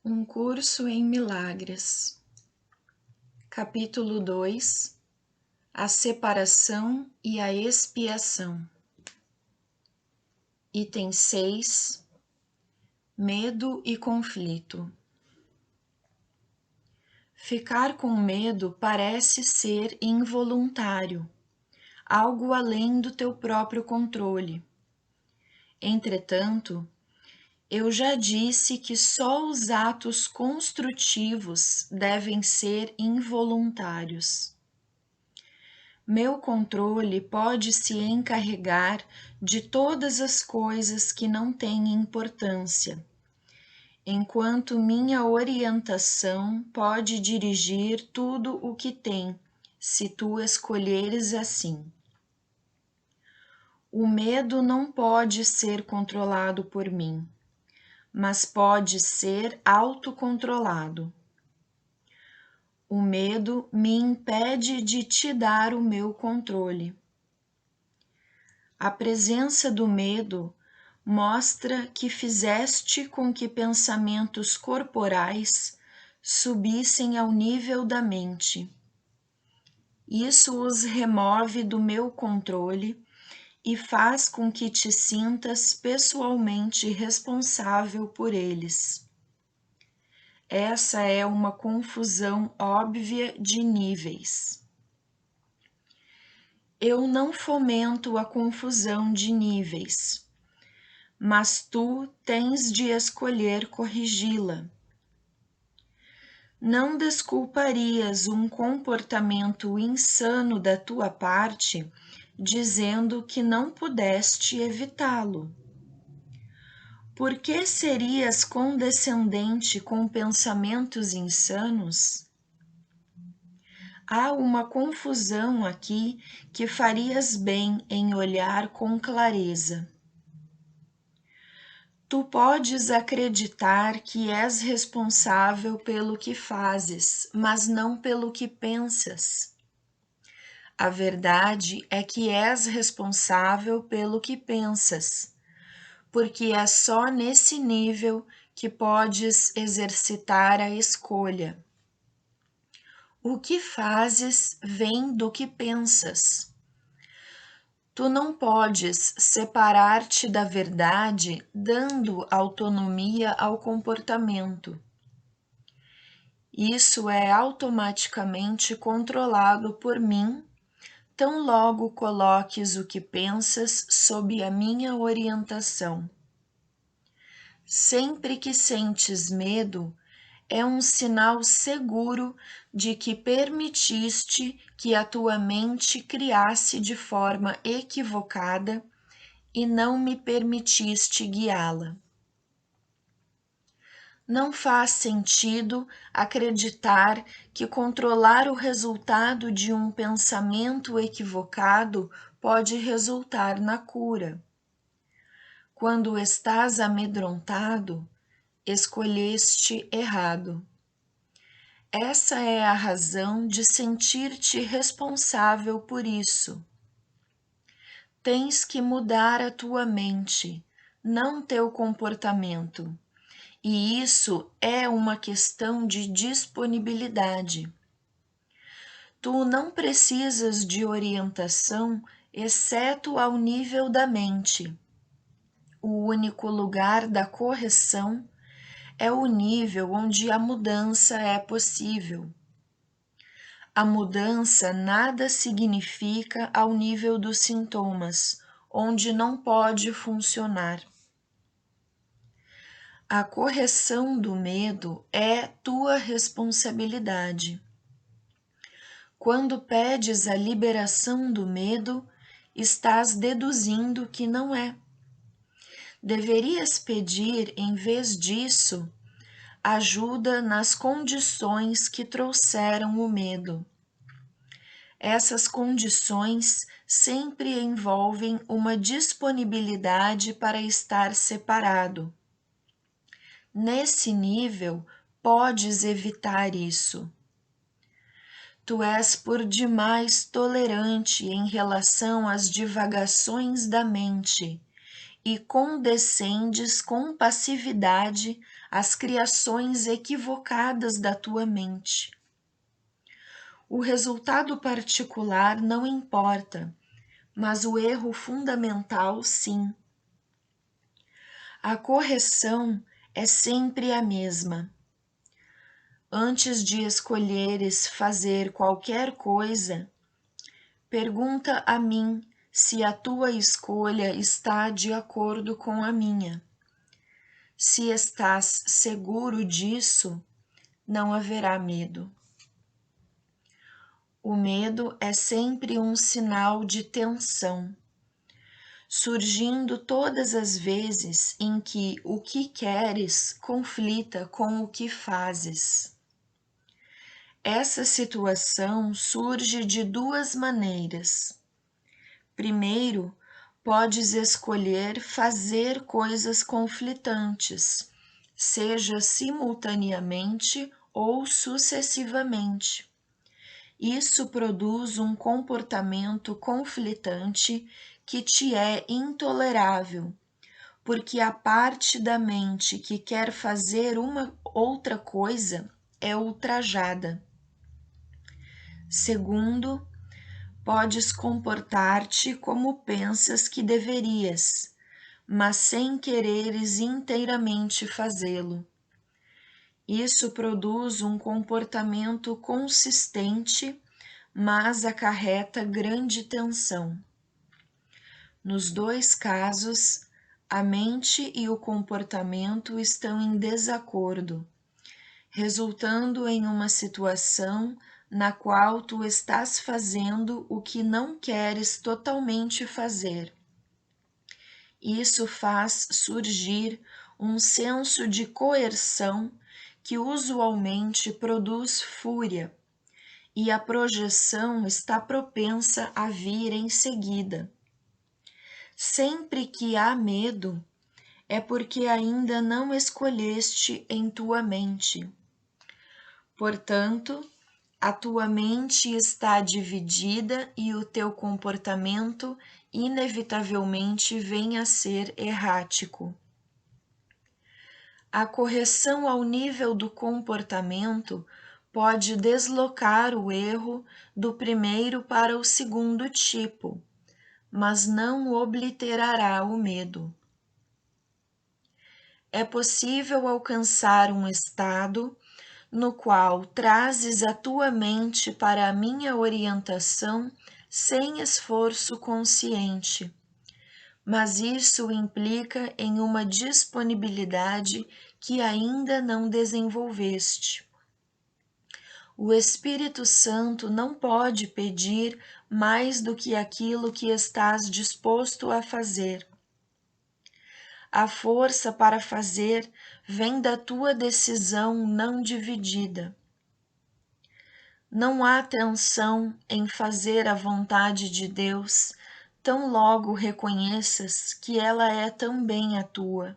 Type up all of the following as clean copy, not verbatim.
Um curso em milagres. Capítulo 2. A separação e a expiação. Item 6. Medo e conflito. Ficar com medo parece ser involuntário, algo além do teu próprio controle. Entretanto, eu já disse que só os atos construtivos devem ser involuntários. Meu controle pode se encarregar de todas as coisas que não têm importância, enquanto minha orientação pode dirigir tudo o que tem, se tu escolheres assim. O medo não pode ser controlado por mim, mas pode ser autocontrolado. O medo me impede de te dar o meu controle. A presença do medo mostra que fizeste com que pensamentos corporais subissem ao nível da mente. Isso os remove do meu controle e faz com que te sintas pessoalmente responsável por eles. Essa é uma confusão óbvia de níveis. Eu não fomento a confusão de níveis, mas tu tens de escolher corrigi-la. Não desculparias um comportamento insano da tua parte, dizendo que não pudeste evitá-lo. Por que serias condescendente com pensamentos insanos? Há uma confusão aqui que farias bem em olhar com clareza. Tu podes acreditar que és responsável pelo que fazes, mas não pelo que pensas. A verdade é que és responsável pelo que pensas, porque é só nesse nível que podes exercitar a escolha. O que fazes vem do que pensas. Tu não podes separar-te da verdade dando autonomia ao comportamento. Isso é automaticamente controlado por mim, tão logo coloques o que pensas sob a minha orientação. Sempre que sentes medo, é um sinal seguro de que permitiste que a tua mente criasse de forma equivocada e não me permitiste guiá-la. Não faz sentido acreditar que controlar o resultado de um pensamento equivocado pode resultar na cura. Quando estás amedrontado, escolheste errado. Essa é a razão de sentir-te responsável por isso. Tens que mudar a tua mente, não teu comportamento. E isso é uma questão de disponibilidade. Tu não precisas de orientação, exceto ao nível da mente. O único lugar da correção é o nível onde a mudança é possível. A mudança nada significa ao nível dos sintomas, onde não pode funcionar. A correção do medo é tua responsabilidade. Quando pedes a liberação do medo, estás deduzindo que não é. Deverias pedir, em vez disso, ajuda nas condições que trouxeram o medo. Essas condições sempre envolvem uma disponibilidade para estar separado. Nesse nível, podes evitar isso. Tu és por demais tolerante em relação às divagações da mente e condescendes com passividade às criações equivocadas da tua mente. O resultado particular não importa, mas o erro fundamental, sim. A correção é sempre a mesma. Antes de escolheres fazer qualquer coisa, pergunta a mim se a tua escolha está de acordo com a minha. Se estás seguro disso, não haverá medo. O medo é sempre um sinal de tensão, surgindo todas as vezes em que o que queres conflita com o que fazes. Essa situação surge de duas maneiras. Primeiro, podes escolher fazer coisas conflitantes, seja simultaneamente ou sucessivamente. Isso produz um comportamento conflitante que te é intolerável, porque a parte da mente que quer fazer uma outra coisa é ultrajada. Segundo, podes comportar-te como pensas que deverias, mas sem quereres inteiramente fazê-lo. Isso produz um comportamento consistente, mas acarreta grande tensão. Nos dois casos, a mente e o comportamento estão em desacordo, resultando em uma situação na qual tu estás fazendo o que não queres totalmente fazer. Isso faz surgir um senso de coerção que usualmente produz fúria, e a projeção está propensa a vir em seguida. Sempre que há medo, é porque ainda não escolheste em tua mente. Portanto, a tua mente está dividida e o teu comportamento inevitavelmente vem a ser errático. A correção ao nível do comportamento pode deslocar o erro do primeiro para o segundo tipo, mas não obliterará o medo. É possível alcançar um estado no qual trazes a tua mente para a minha orientação sem esforço consciente, mas isso implica em uma disponibilidade que ainda não desenvolveste. O Espírito Santo não pode pedir mais do que aquilo que estás disposto a fazer. A força para fazer vem da tua decisão não dividida. Não há tensão em fazer a vontade de Deus, tão logo reconheças que ela é também a tua.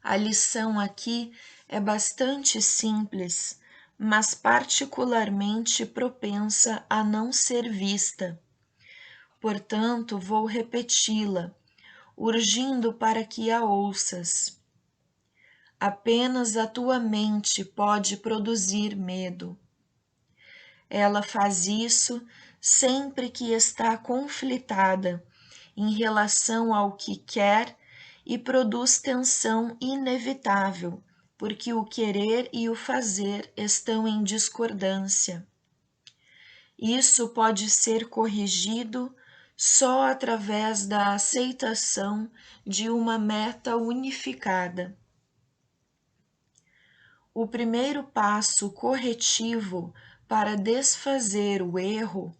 A lição aqui é bastante simples, mas particularmente propensa a não ser vista. Portanto, vou repeti-la, urgindo para que a ouças. Apenas a tua mente pode produzir medo. Ela faz isso sempre que está conflitada em relação ao que quer e produz tensão inevitável, porque o querer e o fazer estão em discordância. Isso pode ser corrigido só através da aceitação de uma meta unificada. O primeiro passo corretivo para desfazer o erro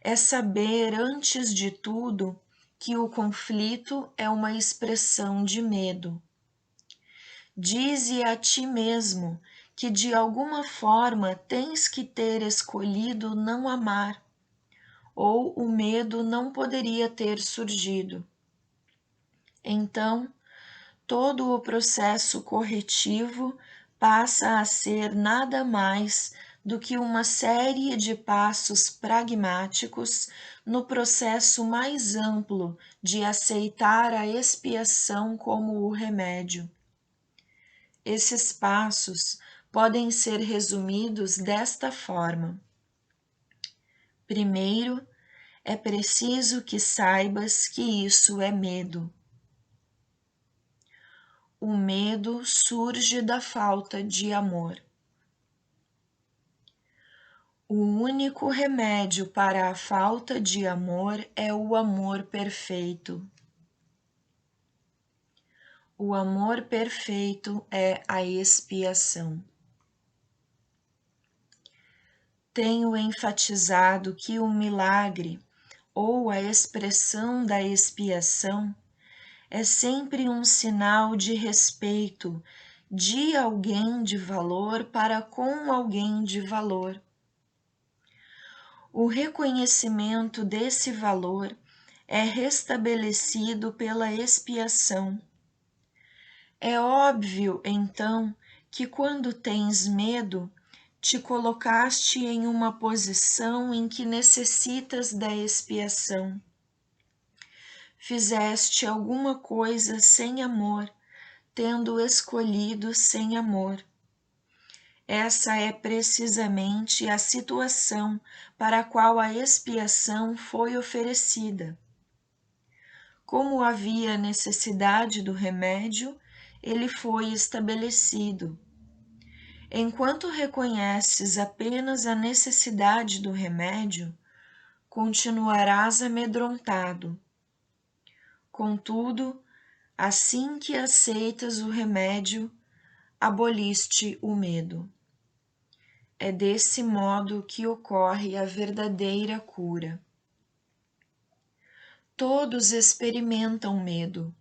é saber, antes de tudo, que o conflito é uma expressão de medo. Dize a ti mesmo que de alguma forma tens que ter escolhido não amar, ou o medo não poderia ter surgido. Então, todo o processo corretivo passa a ser nada mais do que uma série de passos pragmáticos no processo mais amplo de aceitar a expiação como o remédio. Esses passos podem ser resumidos desta forma. Primeiro, é preciso que saibas que isso é medo. O medo surge da falta de amor. O único remédio para a falta de amor é o amor perfeito. O amor perfeito é a expiação. Tenho enfatizado que o milagre, ou a expressão da expiação, é sempre um sinal de respeito de alguém de valor para com alguém de valor. O reconhecimento desse valor é restabelecido pela expiação. É óbvio, então, que quando tens medo, te colocaste em uma posição em que necessitas da expiação. Fizeste alguma coisa sem amor, tendo escolhido sem amor. Essa é precisamente a situação para a qual a expiação foi oferecida. Como havia necessidade do remédio, ele foi estabelecido. Enquanto reconheces apenas a necessidade do remédio, continuarás amedrontado. Contudo, assim que aceitas o remédio, aboliste o medo. É desse modo que ocorre a verdadeira cura. Todos experimentam medo.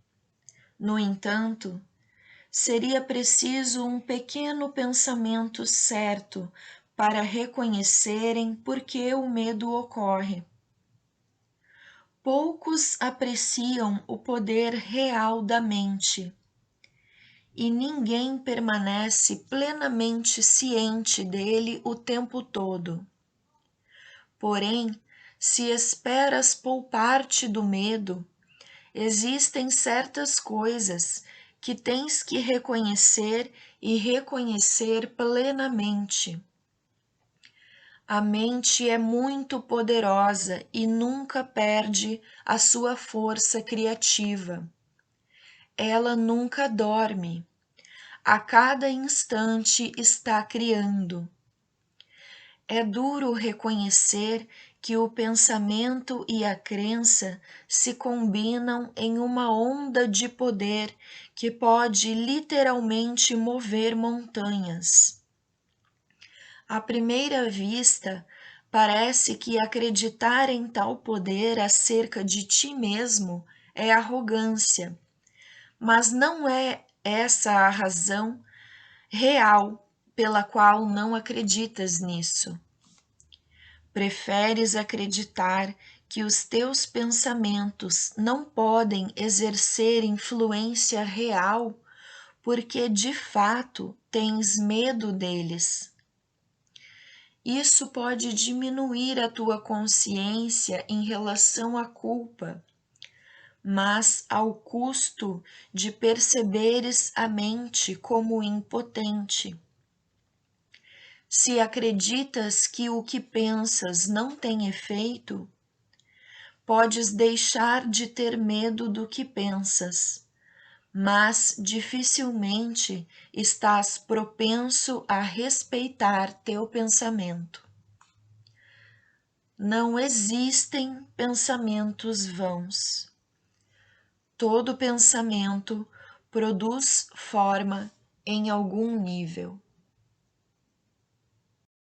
No entanto, seria preciso um pequeno pensamento certo para reconhecerem por que o medo ocorre. Poucos apreciam o poder real da mente, e ninguém permanece plenamente ciente dele o tempo todo. Porém, se esperas poupar-te do medo, existem certas coisas que tens que reconhecer e reconhecer plenamente. A mente é muito poderosa e nunca perde a sua força criativa. Ela nunca dorme. A cada instante está criando. É duro reconhecer que o pensamento e a crença se combinam em uma onda de poder que pode literalmente mover montanhas. À primeira vista, parece que acreditar em tal poder acerca de ti mesmo é arrogância, mas não é essa a razão real pela qual não acreditas nisso. Preferes acreditar que os teus pensamentos não podem exercer influência real porque de fato tens medo deles. Isso pode diminuir a tua consciência em relação à culpa, mas ao custo de perceberes a mente como impotente. Se acreditas que o que pensas não tem efeito, podes deixar de ter medo do que pensas, mas dificilmente estás propenso a respeitar teu pensamento. Não existem pensamentos vãos. Todo pensamento produz forma em algum nível.